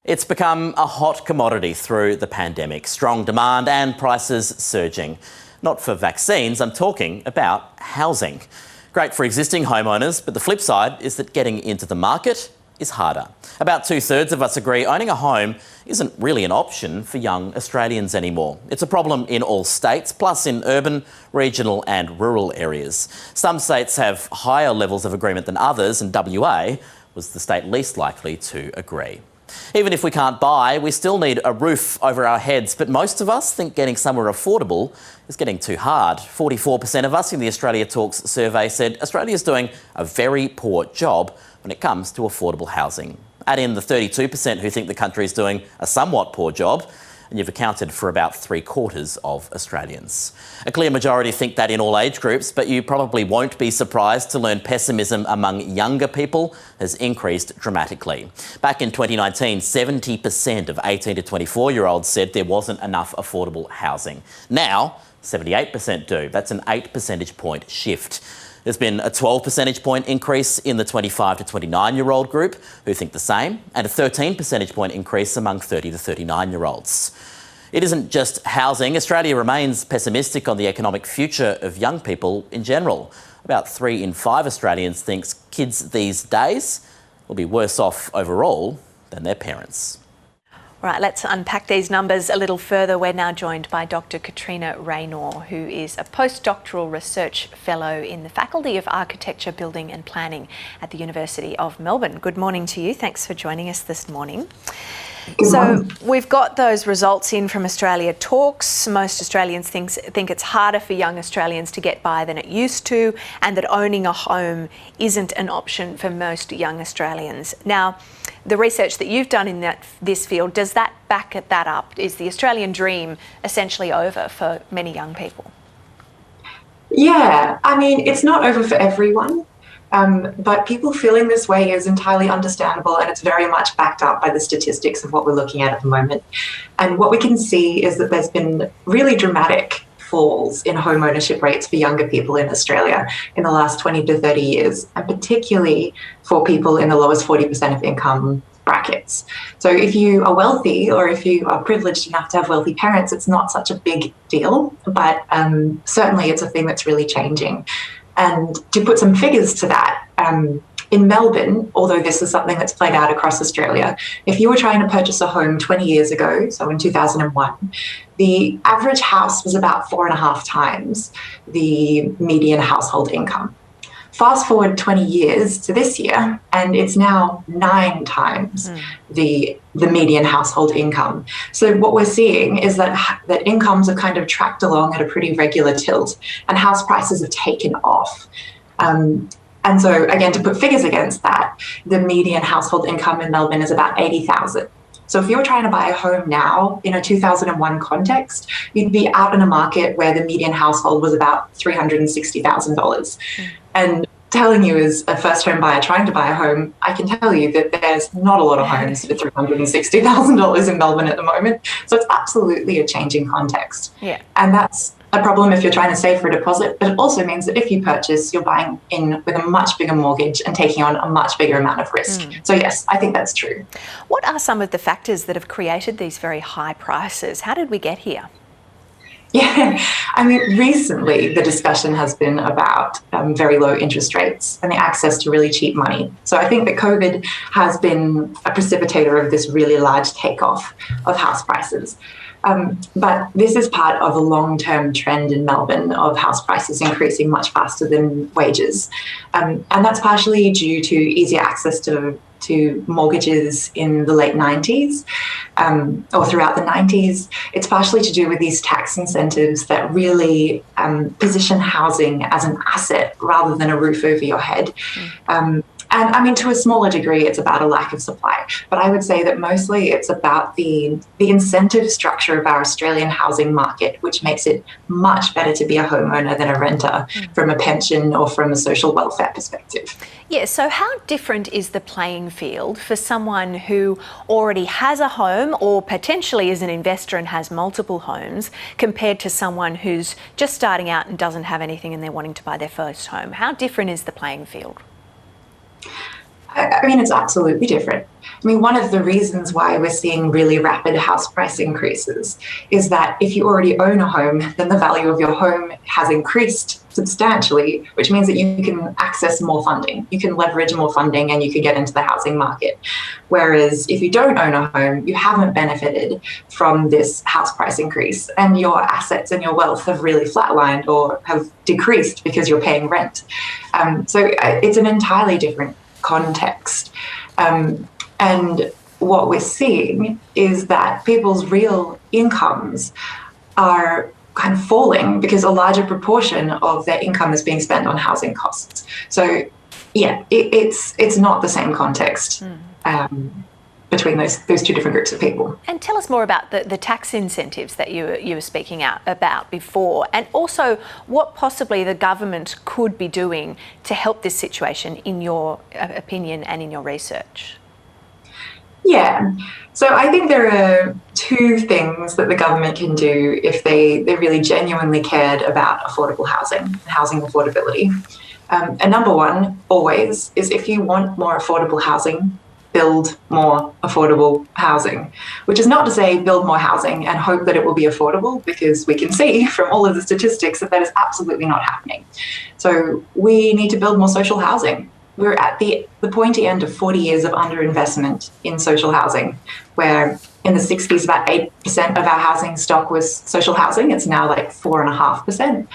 It's become a hot commodity through the pandemic. Strong demand and prices surging. Not for vaccines, I'm talking about housing. Great for existing homeowners, but the flip side is that getting into the market is harder. About 2/3 of us agree owning a home isn't really an option for young Australians anymore. It's a problem in all states, plus in urban, regional and rural areas. Some states have higher levels of agreement than others, and WA was the state least likely to agree. Even if we can't buy, we still need a roof over our heads, but most of us think getting somewhere affordable is getting too hard. 44% of us in the Australia Talks survey said Australia's doing a very poor job when it comes to affordable housing. Add in the 32% who think the country is doing a somewhat poor job, and you've accounted for about 3/4 of Australians. A clear majority think that in all age groups, but you probably won't be surprised to learn pessimism among younger people has increased dramatically. Back in 2019, 70% of 18 to 24-year-olds said there wasn't enough affordable housing. Now, 78% do. That's an 8 percentage point shift. There's been a 12 percentage point increase in the 25 to 29-year-old group who think the same, and a 13 percentage point increase among 30 to 39-year-olds. It isn't just housing. Australia remains pessimistic on the economic future of young people in general. About 3 in 5 Australians think kids these days will be worse off overall than their parents. All right, let's unpack these numbers a little further. We're now joined by Dr. Katrina Raynor, who is a postdoctoral research fellow in the Faculty of Architecture, Building and Planning at the University of Melbourne. Good morning to you. Thanks for joining us this morning. So we've got those results in from Australia Talks. Most Australians think it's harder for young Australians to get by than it used to, and that owning a home isn't an option for most young Australians. Now, the research that you've done in this field, does that back that up? Is the Australian dream essentially over for many young people? Yeah, I mean, it's not over for everyone. But people feeling this way is entirely understandable, and it's very much backed up by the statistics of what we're looking at the moment. And what we can see is that there's been really dramatic falls in home ownership rates for younger people in Australia in the last 20 to 30 years, and particularly for people in the lowest 40% of income brackets. So if you are wealthy, or if you are privileged enough to have wealthy parents, it's not such a big deal, but certainly it's a thing that's really changing. And to put some figures to that, in Melbourne, although this is something that's played out across Australia, if you were trying to purchase a home 20 years ago, so in 2001, the average house was about 4.5 times the median household income. Fast forward 20 years to this year, and it's now 9 times the median household income. So what we're seeing is that incomes have kind of tracked along at a pretty regular tilt, and house prices have taken off. And so, again, to put figures against that, the median household income in Melbourne is about $80,000. So if you were trying to buy a home now in a 2001 context, you'd be out in a market where the median household was about $360,000. And telling you as a first home buyer trying to buy a home, I can tell you that there's not a lot of homes for $360,000 in Melbourne at the moment. So it's absolutely a changing context. Yeah. And that's a problem if you're trying to save for a deposit, but it also means that if you purchase, you're buying in with a much bigger mortgage and taking on a much bigger amount of risk. So yes, I think that's true. What are some of the factors that have created these very high prices? How did we get here? Yeah, I mean, recently the discussion has been about very low interest rates and the access to really cheap money. So I think that COVID has been a precipitator of this really large takeoff of house prices. But this is part of a long-term trend in Melbourne of house prices increasing much faster than wages. And that's partially due to easier access to mortgages in the late 90s or throughout the 90s. It's partially to do with these tax incentives that really position housing as an asset rather than a roof over your head. And I mean, to a smaller degree, it's about a lack of supply. But I would say that mostly it's about the incentive structure of our Australian housing market, which makes it much better to be a homeowner than a renter from a pension or from a social welfare perspective. Yeah, so how different is the playing field for someone who already has a home or potentially is an investor and has multiple homes compared to someone who's just starting out and doesn't have anything and they're wanting to buy their first home? How different is the playing field? I mean, it's absolutely different. I mean, one of the reasons why we're seeing really rapid house price increases is that if you already own a home, then the value of your home has increased substantially, which means that you can access more funding. You can leverage more funding and you can get into the housing market. Whereas if you don't own a home, you haven't benefited from this house price increase and your assets and your wealth have really flatlined or have decreased because you're paying rent. So it's an entirely different context. And what we're seeing is that people's real incomes are kind of falling because a larger proportion of their income is being spent on housing costs. So, yeah, it's not the same context between those two different groups of people. And tell us more about the tax incentives that you were speaking out about before, and also what possibly the government could be doing to help this situation, in your opinion and in your research. Yeah, so I think there are two things that the government can do if they really genuinely cared about affordable housing, housing affordability. And number one, always, is if you want more affordable housing, build more affordable housing, which is not to say build more housing and hope that it will be affordable, because we can see from all of the statistics that is absolutely not happening. So we need to build more social housing. We're at the pointy end of 40 years of underinvestment in social housing, where in the 60s, about 8% of our housing stock was social housing. It's now like 4.5%.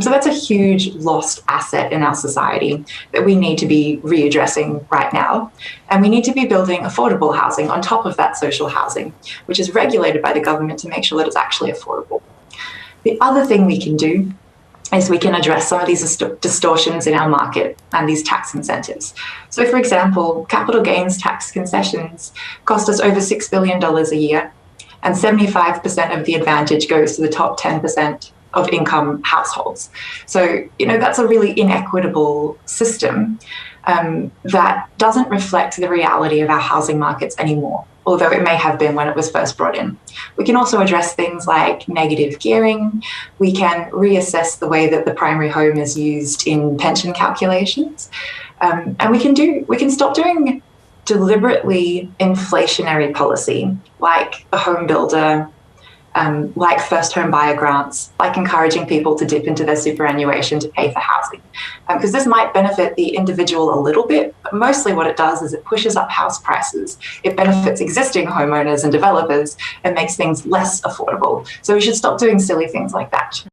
So that's a huge lost asset in our society that we need to be readdressing right now. And we need to be building affordable housing on top of that social housing, which is regulated by the government to make sure that it's actually affordable. The other thing we can do is we can address some of these distortions in our market and these tax incentives. So, for example, capital gains tax concessions cost us over $6 billion a year, and 75% of the advantage goes to the top 10% of income households. So, that's a really inequitable system that doesn't reflect the reality of our housing markets anymore, although it may have been when it was first brought in. We can also address things like negative gearing. We can reassess the way that the primary home is used in pension calculations. And we can stop doing deliberately inflationary policy, like the home builder, like first home buyer grants, like encouraging people to dip into their superannuation to pay for housing. Because this might benefit the individual a little bit, but mostly what it does is it pushes up house prices. It benefits existing homeowners and developers and makes things less affordable. So we should stop doing silly things like that.